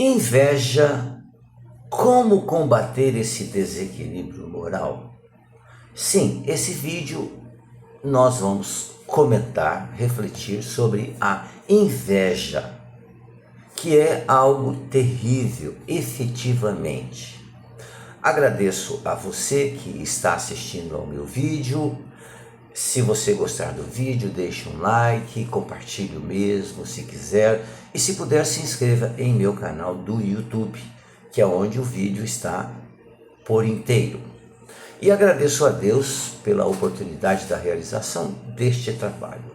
Inveja, como combater esse desequilíbrio moral? Sim, esse vídeo nós vamos comentar, refletir sobre a inveja, que é algo terrível, efetivamente. Agradeço a você que está assistindo ao meu vídeo. Se você gostar do vídeo, deixe um like, compartilhe o mesmo se quiser e se puder se inscreva em meu canal do YouTube, que é onde o vídeo está por inteiro. E agradeço a Deus pela oportunidade da realização deste trabalho.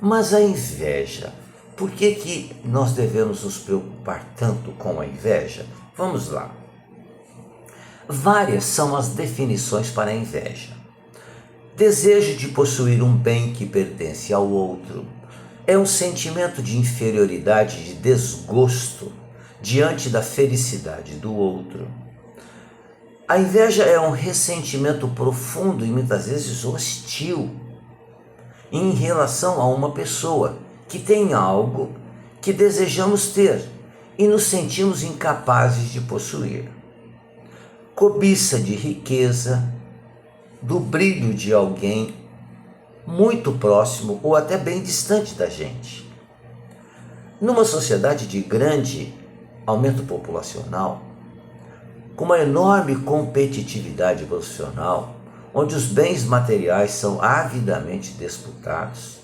Mas a inveja, por que nós devemos nos preocupar tanto com a inveja? Vamos lá. Várias são as definições para a inveja. Desejo de possuir um bem que pertence ao outro. É um sentimento de inferioridade, de desgosto diante da felicidade do outro. A inveja é um ressentimento profundo e muitas vezes hostil em relação a uma pessoa que tem algo que desejamos ter e nos sentimos incapazes de possuir. Cobiça de riqueza, do brilho de alguém muito próximo ou até bem distante da gente. Numa sociedade de grande aumento populacional, com uma enorme competitividade profissional, onde os bens materiais são avidamente disputados,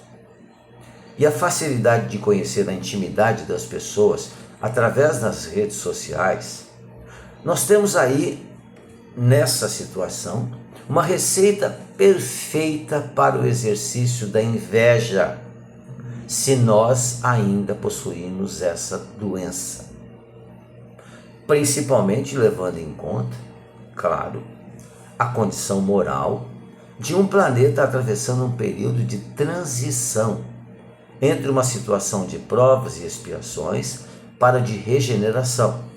e a facilidade de conhecer a intimidade das pessoas através das redes sociais, nós temos aí, nessa situação, uma receita perfeita para o exercício da inveja, se nós ainda possuímos essa doença. Principalmente levando em conta, claro, a condição moral de um planeta atravessando um período de transição entre uma situação de provas e expiações para de regeneração.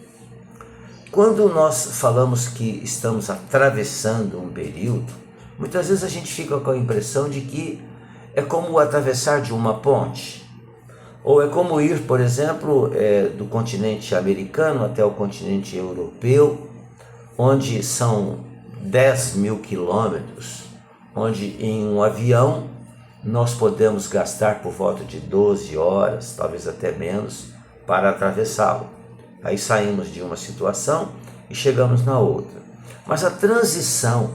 Quando nós falamos que estamos atravessando um período, muitas vezes a gente fica com a impressão de que é como atravessar de uma ponte, ou é como ir, por exemplo, do continente americano até o continente europeu, onde são 10.000 quilômetros, onde em um avião nós podemos gastar por volta de 12 horas, talvez até menos, para atravessá-lo. Aí saímos de uma situação e chegamos na outra. Mas a transição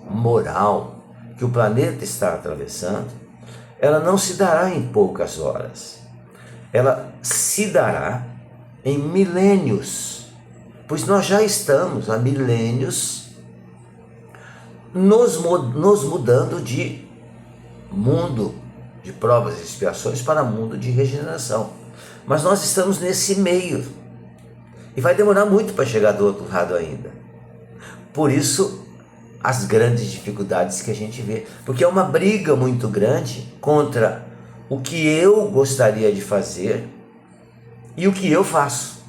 moral que o planeta está atravessando, ela não se dará em poucas horas. Ela se dará em milênios, pois nós já estamos há milênios nos mudando de mundo de provas e expiações para mundo de regeneração. Mas nós estamos nesse meio. E vai demorar muito para chegar do outro lado ainda. Por isso, as grandes dificuldades que a gente vê. Porque é uma briga muito grande contra o que eu gostaria de fazer e o que eu faço.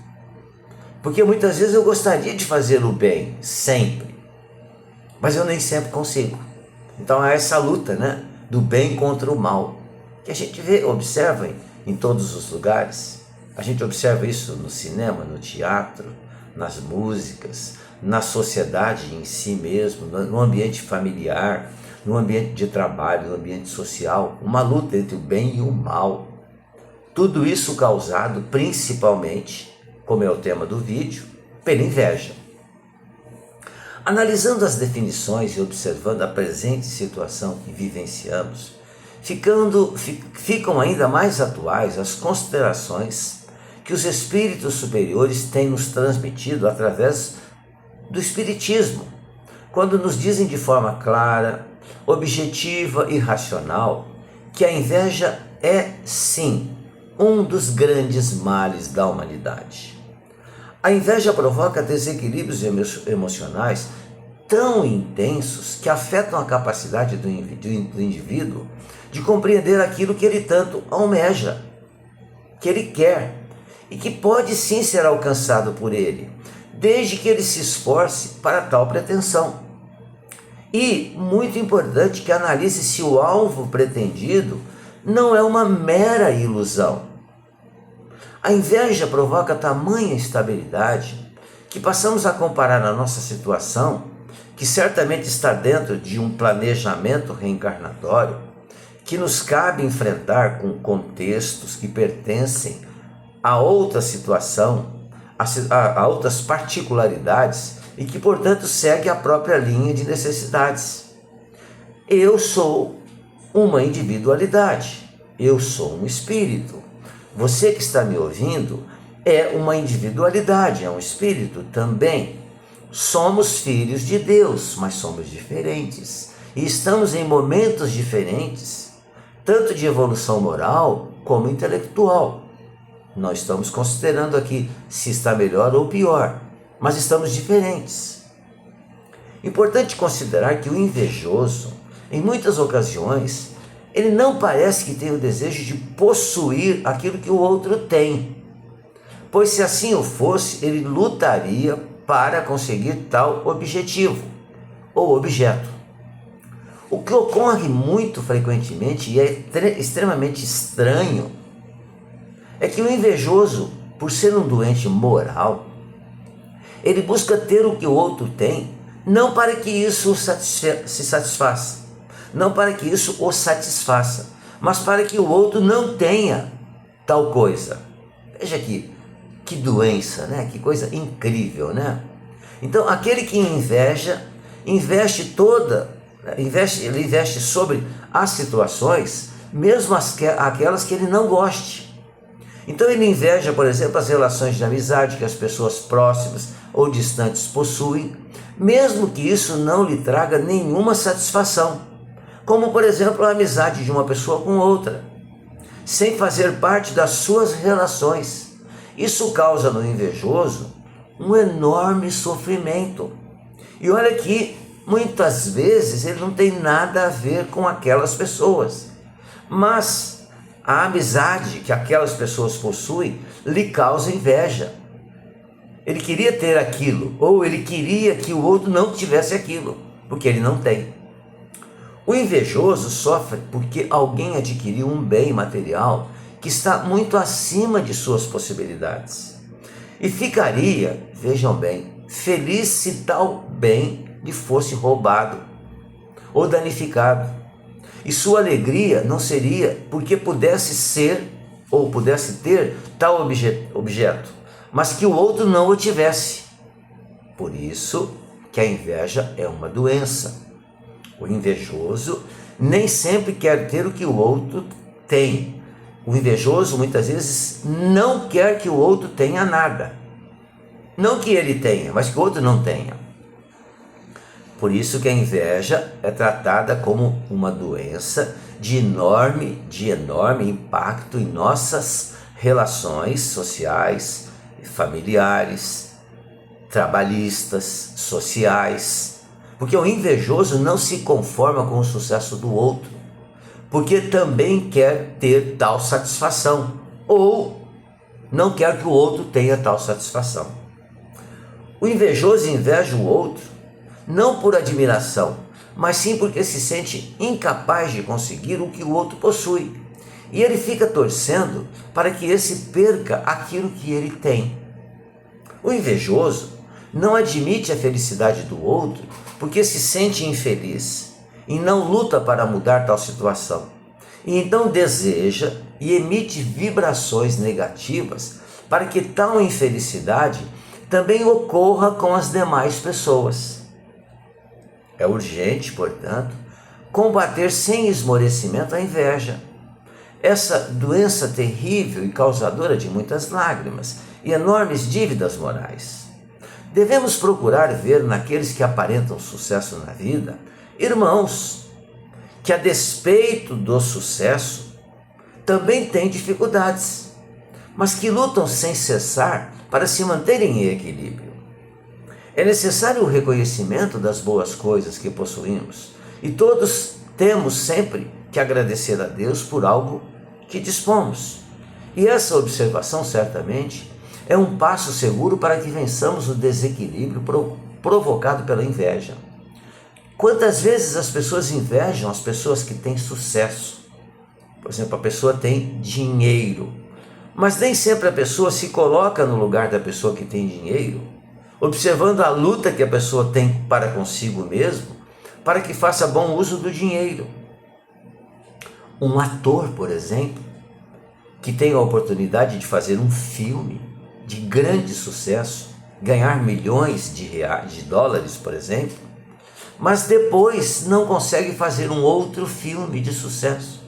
Porque muitas vezes eu gostaria de fazer o bem, sempre. Mas eu nem sempre consigo. Então há essa luta, né, do bem contra o mal. Que a gente vê, observa em todos os lugares. A gente observa isso no cinema, no teatro, nas músicas, na sociedade em si mesmo, no ambiente familiar, no ambiente de trabalho, no ambiente social, uma luta entre o bem e o mal. Tudo isso causado principalmente, como é o tema do vídeo, pela inveja. Analisando as definições e observando a presente situação que vivenciamos, ficam ainda mais atuais as considerações que os espíritos superiores têm nos transmitido através do espiritismo, quando nos dizem de forma clara, objetiva e racional que a inveja é, sim, um dos grandes males da humanidade. A inveja provoca desequilíbrios emocionais tão intensos que afetam a capacidade do indivíduo de compreender aquilo que ele tanto almeja, que ele quer, e que pode sim ser alcançado por ele, desde que ele se esforce para tal pretensão. E, muito importante, que analise se o alvo pretendido não é uma mera ilusão. A inveja provoca tamanha instabilidade que passamos a comparar a nossa situação, que certamente está dentro de um planejamento reencarnatório, que nos cabe enfrentar com contextos que pertencem a outra situação, a outras particularidades e que, portanto, segue a própria linha de necessidades. Eu sou uma individualidade, eu sou um espírito. Você que está me ouvindo é uma individualidade, é um espírito também. Somos filhos de Deus, mas somos diferentes e estamos em momentos diferentes, tanto de evolução moral como intelectual. Nós estamos considerando aqui se está melhor ou pior, mas estamos diferentes. Importante considerar que o invejoso, em muitas ocasiões, ele não parece que tem o desejo de possuir aquilo que o outro tem, pois se assim o fosse, ele lutaria para conseguir tal objetivo ou objeto. O que ocorre muito frequentemente e é extremamente estranho é que o invejoso, por ser um doente moral, ele busca ter o que o outro tem, não para que isso se satisfaça, não para que isso o satisfaça, mas para que o outro não tenha tal coisa. Veja aqui, que doença, né? Que coisa incrível, né? Então, aquele que inveja, ele investe sobre as situações, mesmo aquelas que ele não goste. Então ele inveja, por exemplo, as relações de amizade que as pessoas próximas ou distantes possuem, mesmo que isso não lhe traga nenhuma satisfação, como por exemplo a amizade de uma pessoa com outra, sem fazer parte das suas relações. Isso causa no invejoso um enorme sofrimento. E olha que muitas vezes ele não tem nada a ver com aquelas pessoas, mas a amizade que aquelas pessoas possuem lhe causa inveja. Ele queria ter aquilo, ou ele queria que o outro não tivesse aquilo, porque ele não tem. O invejoso sofre porque alguém adquiriu um bem material que está muito acima de suas possibilidades. E ficaria, vejam bem, feliz se tal bem lhe fosse roubado ou danificado. E sua alegria não seria porque pudesse ser ou pudesse ter tal objeto, mas que o outro não o tivesse. Por isso que a inveja é uma doença. O invejoso nem sempre quer ter o que o outro tem. O invejoso muitas vezes não quer que o outro tenha nada. Não que ele tenha, mas que o outro não tenha. Por isso que a inveja é tratada como uma doença de enorme impacto em nossas relações sociais, familiares, trabalhistas, sociais. Porque o invejoso não se conforma com o sucesso do outro, porque também quer ter tal satisfação, ou não quer que o outro tenha tal satisfação. O invejoso inveja o outro não por admiração, mas sim porque se sente incapaz de conseguir o que o outro possui. E ele fica torcendo para que esse perca aquilo que ele tem. O invejoso não admite a felicidade do outro porque se sente infeliz e não luta para mudar tal situação. E então deseja e emite vibrações negativas para que tal infelicidade também ocorra com as demais pessoas. É urgente, portanto, combater sem esmorecimento a inveja, essa doença terrível e causadora de muitas lágrimas e enormes dívidas morais. Devemos procurar ver naqueles que aparentam sucesso na vida irmãos que, a despeito do sucesso, também têm dificuldades, mas que lutam sem cessar para se manterem em equilíbrio. É necessário o reconhecimento das boas coisas que possuímos, e todos temos sempre que agradecer a Deus por algo que dispomos. E essa observação, certamente, é um passo seguro para que vençamos o desequilíbrio provocado pela inveja. Quantas vezes as pessoas invejam as pessoas que têm sucesso? Por exemplo, a pessoa tem dinheiro, Mas nem sempre a pessoa se coloca no lugar da pessoa que tem dinheiro, observando a luta que a pessoa tem para consigo mesmo, para que faça bom uso do dinheiro. Um ator, por exemplo, que tem a oportunidade de fazer um filme de grande sucesso, ganhar milhões de dólares, por exemplo, mas depois não consegue fazer um outro filme de sucesso.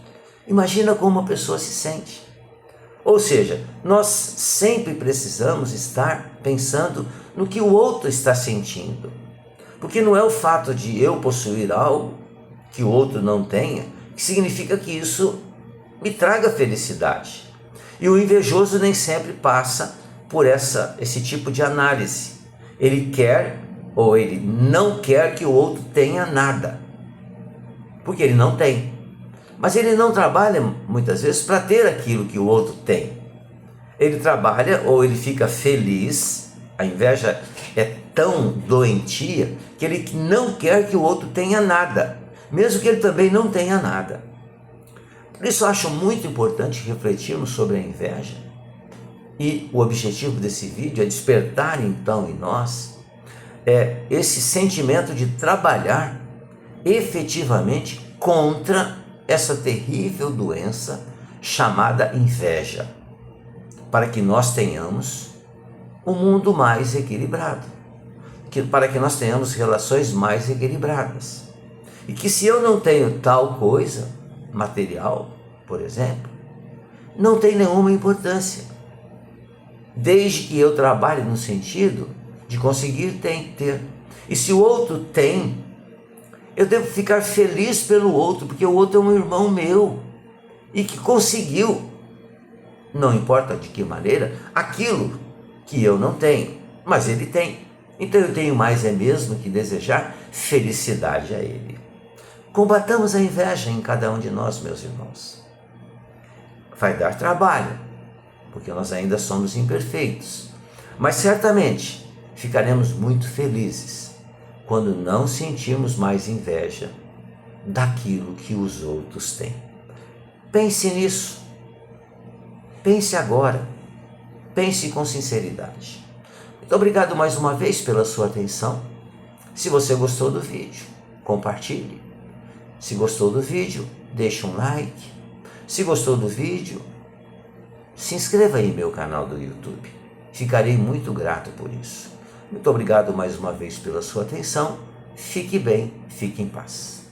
Imagina como a pessoa se sente. Ou seja, nós sempre precisamos estar pensando no que o outro está sentindo. Porque não é o fato de eu possuir algo que o outro não tenha, que significa que isso me traga felicidade. E o invejoso nem sempre passa por esse tipo de análise. Ele quer ou ele não quer que o outro tenha nada, porque ele não tem. Mas ele não trabalha muitas vezes para ter aquilo que o outro tem. Ele trabalha ou ele fica feliz, a inveja é tão doentia que ele não quer que o outro tenha nada, mesmo que ele também não tenha nada. Por isso eu acho muito importante refletirmos sobre a inveja. E o objetivo desse vídeo é despertar então em nós esse sentimento de trabalhar efetivamente contra essa terrível doença chamada inveja, para que nós tenhamos um mundo mais equilibrado, para que nós tenhamos relações mais equilibradas. E que se eu não tenho tal coisa, material, por exemplo, não tem nenhuma importância, desde que eu trabalhe no sentido de conseguir ter. E se o outro tem, eu devo ficar feliz pelo outro, porque o outro é um irmão meu e que conseguiu, não importa de que maneira, aquilo que eu não tenho, mas ele tem. Então eu tenho mais mesmo que desejar felicidade a ele. Combatamos a inveja em cada um de nós, meus irmãos. Vai dar trabalho, porque nós ainda somos imperfeitos, mas certamente ficaremos muito felizes quando não sentirmos mais inveja daquilo que os outros têm. Pense nisso. Pense agora. Pense com sinceridade. Muito obrigado mais uma vez pela sua atenção. Se você gostou do vídeo, compartilhe. Se gostou do vídeo, deixe um like. Se gostou do vídeo, se inscreva aí no meu canal do YouTube. Ficarei muito grato por isso. Muito obrigado mais uma vez pela sua atenção. Fique bem, fique em paz.